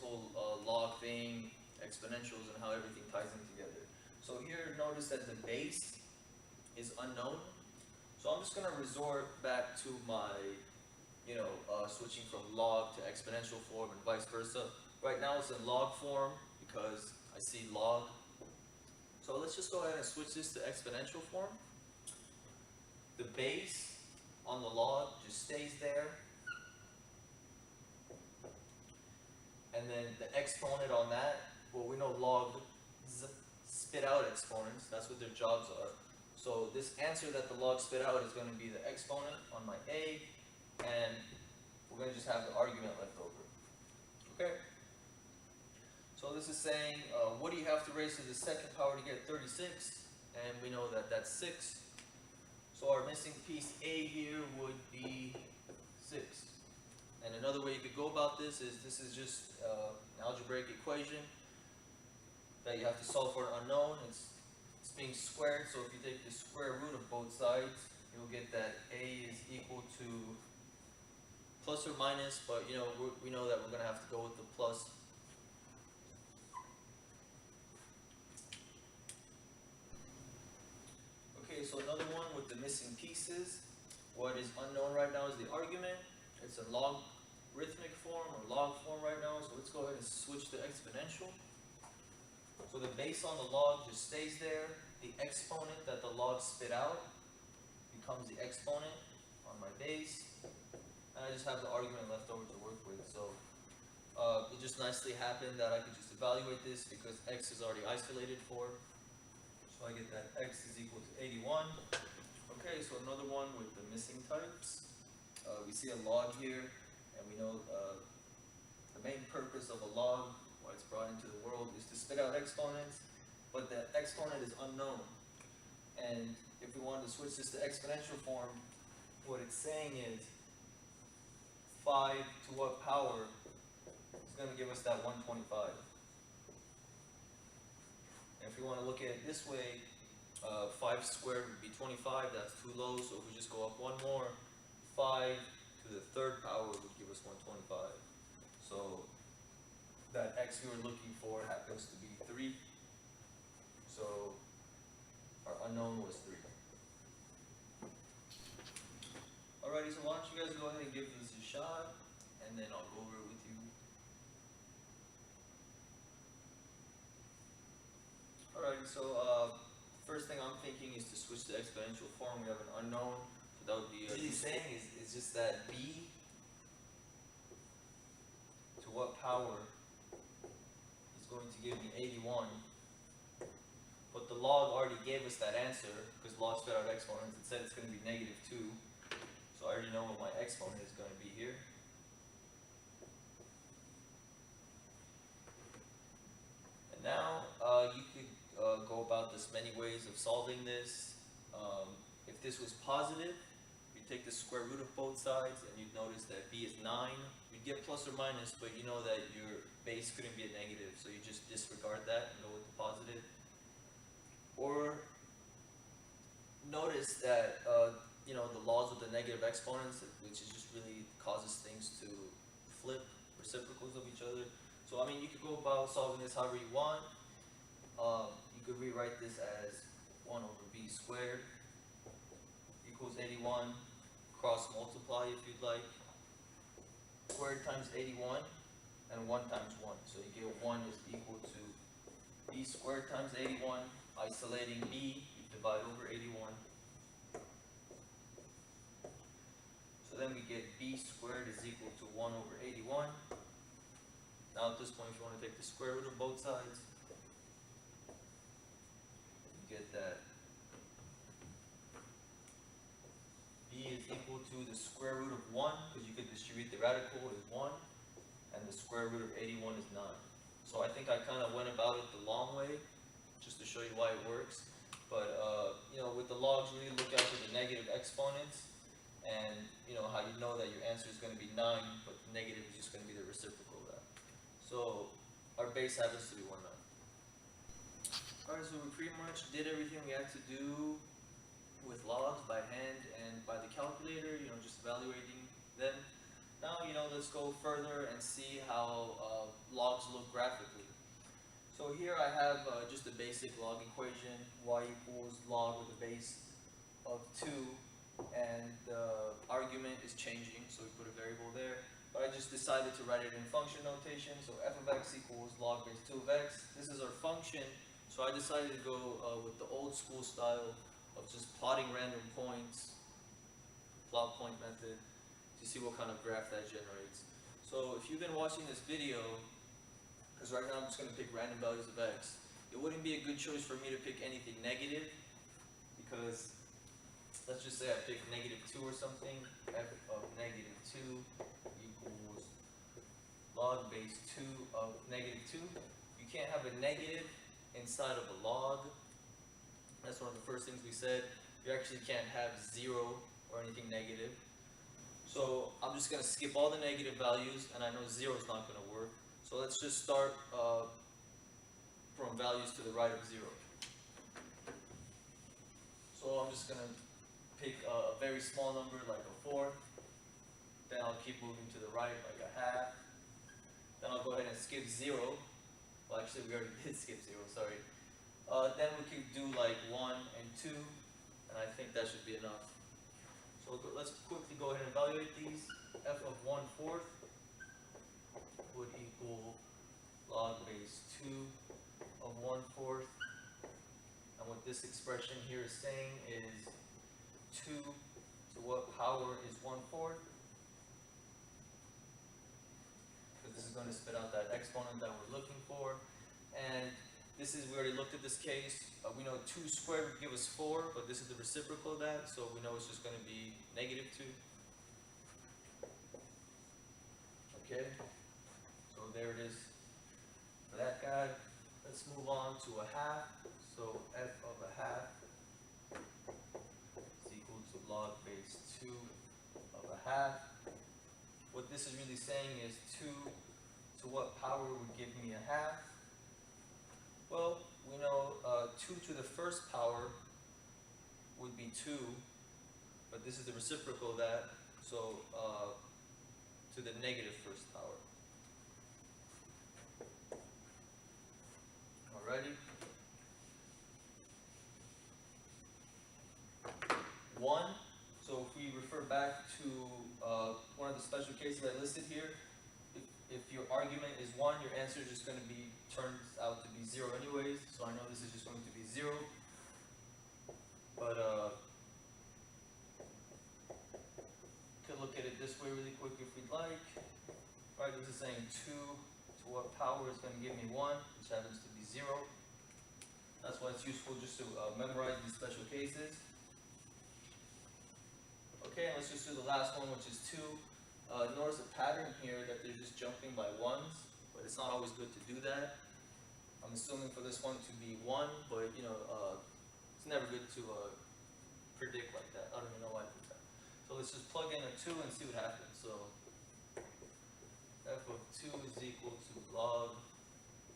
whole log thing, exponentials, and how everything ties in together. So here, notice that the base is unknown. So I'm just going to resort back to my, switching from log to exponential form and vice versa. Right now it's in log form because I see log. So let's just go ahead and switch this to exponential form. The base on the log just stays there. And then the exponent on that, well, we know logs spit out exponents. That's what their jobs are. So this answer that the log spit out is going to be the exponent on my A, and we're going to just have the argument left over. Okay? So this is saying, what do you have to raise to the second power to get 36? And we know that that's 6. So our missing piece A here would be 6. And another way you could go about this is just an algebraic equation that you have to solve for an unknown. It's being squared, so if you take the square root of both sides, you'll get that A is equal to plus or minus, but we know that we're going to have to go with the plus. Okay, so another one with the missing pieces. What is unknown right now is the argument. It's a logarithmic form or log form right now, so let's go ahead and switch to exponential. So the base on the log just stays there. The exponent that the log spit out becomes the exponent on my base. And I just have the argument left over to work with. So it just nicely happened that I could just evaluate this because x is already isolated for. So I get that x is equal to 81. Okay, so another one with the missing types. We see a log here, and we know the main purpose of a log, why it's brought into the world, is to spit out exponents, but the exponent is unknown. And if we wanted to switch this to exponential form, what it's saying is 5 to what power is going to give us that 125. And if we want to look at it this way, 5 squared would be 25, that's too low, so if we just go up one more, 5 to the third power would give us 125. So that x we were looking for happens to be 3. So our unknown was 3. Alrighty, so why don't you guys go ahead and give this a shot, and then I'll go over it with you. Alrighty, so first thing I'm thinking is to switch to exponential form. We have an unknown, so that would be. What he's saying is just that b to what power is going to give me 81. But the log already gave us that answer because log spit out exponents. It said it's going to be -2. So I already know what my exponent is going to be here. And now you could go about this many ways of solving this. If this was positive, you take the square root of both sides, and you'd notice that b is 9. You'd get plus or minus, but you know that your base couldn't be a negative, so you just disregard that and go with the positive. Or notice that the laws of the negative exponents, which is just really causes things to flip reciprocals of each other. So I mean, you could go about solving this however you want. You could rewrite this as 1 over b squared equals 81. Cross multiply if you'd like. Squared times 81 and 1 times 1. So you get 1 is equal to b squared times 81. Isolating b, you divide over 81. So then we get b squared is equal to 1 over 81. Now at this point, if you want to take the square root of both sides, you get that b is equal to the square root of 1, because you could distribute the radical as 1, and the square root of 81 is 9. So I think I kind of went about it the long way, just to show you why it works. But with the logs, really look out for the negative exponents, and how you know that your answer is going to be 9, but the negative is just going to be the reciprocal of that. So our base happens to be 19. Alright, so we pretty much did everything we had to do with logs by hand and by the calculator, just evaluating them. Now, let's go further and see how logs look graphically. So here I have just a basic log equation, y equals log with a base of 2, and the argument is changing, so we put a variable there. But I just decided to write it in function notation, so f of x equals log base 2 of x. This is our function, so I decided to go with the old school style of just plotting random points, plot point method, to see what kind of graph that generates. So if you've been watching this video, because right now I'm just going to pick random values of x, it wouldn't be a good choice for me to pick anything negative, because let's just say I pick -2 or something, f of -2 equals log base 2 of -2. You can't have a negative inside of a log. That's one of the first things we said. You actually can't have 0 or anything negative. So I'm just going to skip all the negative values, and I know 0 is not going to work. So let's just start from values to the right of 0. So I'm just going to pick a very small number like a fourth. Then I'll keep moving to the right like a half. Then I'll go ahead and skip 0. Well, actually we already did skip 0, sorry. Then we could do like 1 and 2, and I think that should be enough. So let's quickly go ahead and evaluate these. F of 1/4 would equal log base 2 of 1/4. And what this expression here is saying is 2 to what power is 1/4? Because this is going to spit out that exponent that we're looking for. And this is, we already looked at this case. We know 2 squared would give us 4, but this is the reciprocal of that, so we know it's just going to be -2. Okay, so there it is for that guy. Let's move on to a half. So f of a half is equal to log base 2 of a half. What this is really saying is 2 to what power would give me a half? Well, we know 2 to the first power would be 2, but this is the reciprocal of that, so to the negative first power. Alrighty. 1, so if we refer back to one of the special cases I listed here, if your argument is 1, your answer is just going to be, turns out to be 0 anyways, so I know this is just going to be 0. But could look at it this way really quick if we'd like. Right, this is saying 2 to what power is going to give me 1, which happens to be 0. That's why it's useful just to memorize these special cases. Okay, and let's just do the last one, which is 2. Notice a pattern here that they're just jumping by 1s, but it's not always good to do that. I'm assuming for this one to be 1, but it's never good to predict like that. I don't even know why I did that. So let's just plug in a 2 and see what happens. So f of 2 is equal to log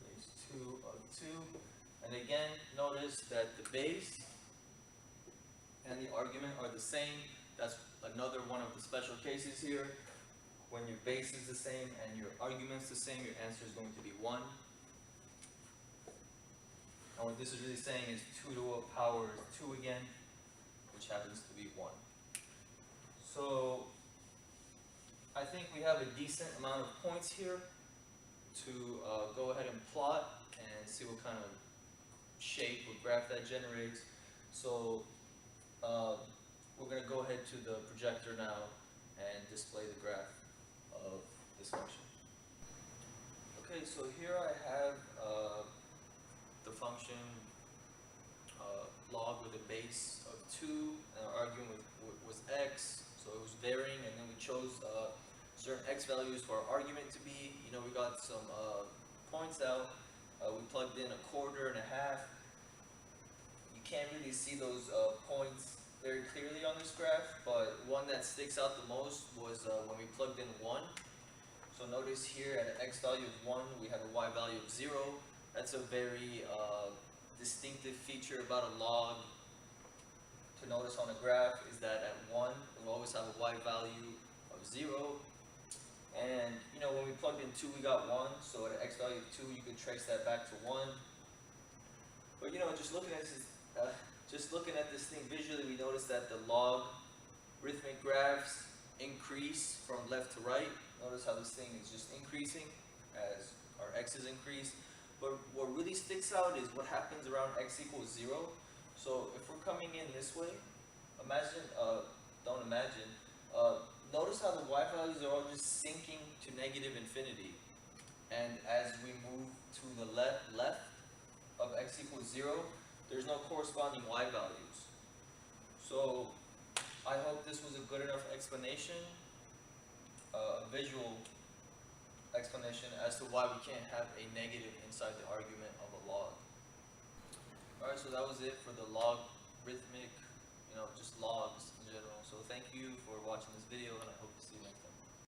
base 2 of 2. And again, notice that the base and the argument are the same. That's another one of the special cases here. When your base is the same and your argument's the same, your answer is going to be 1. And what this is really saying is 2 to what power is 2 again, which happens to be 1. So I think we have a decent amount of points here to go ahead and plot and see what kind of shape or graph that generates. So we're going to go ahead to the projector now and display the graph of this function. Okay, so here I have the function log with a base of 2, and our argument was x, so it was varying, and then we chose certain x values for our argument to be. We got some points out. We plugged in 1/4 and a half. You can't really see those points very clearly on this graph, but one that sticks out the most was when we plugged in 1. So notice here at an x value of 1, we have a y value of 0. That's a very distinctive feature about a log to notice on a graph, is that at 1, we'll always have a y value of 0. And when we plugged in 2, we got 1. So at an x value of 2, you could trace that back to 1. But just looking at this thing visually, we notice that the logarithmic graphs increase from left to right. Notice how this thing is just increasing as our x's increase. But what really sticks out is what happens around x equals 0. So if we're coming in this way, notice how the y values are all just sinking to negative infinity. And as we move to the left of x equals 0, there's no corresponding y values. So I hope this was a good enough explanation, a visual explanation as to why we can't have a negative inside the argument of a log. Alright, so that was it for the logarithmic, just logs in general. So thank you for watching this video, and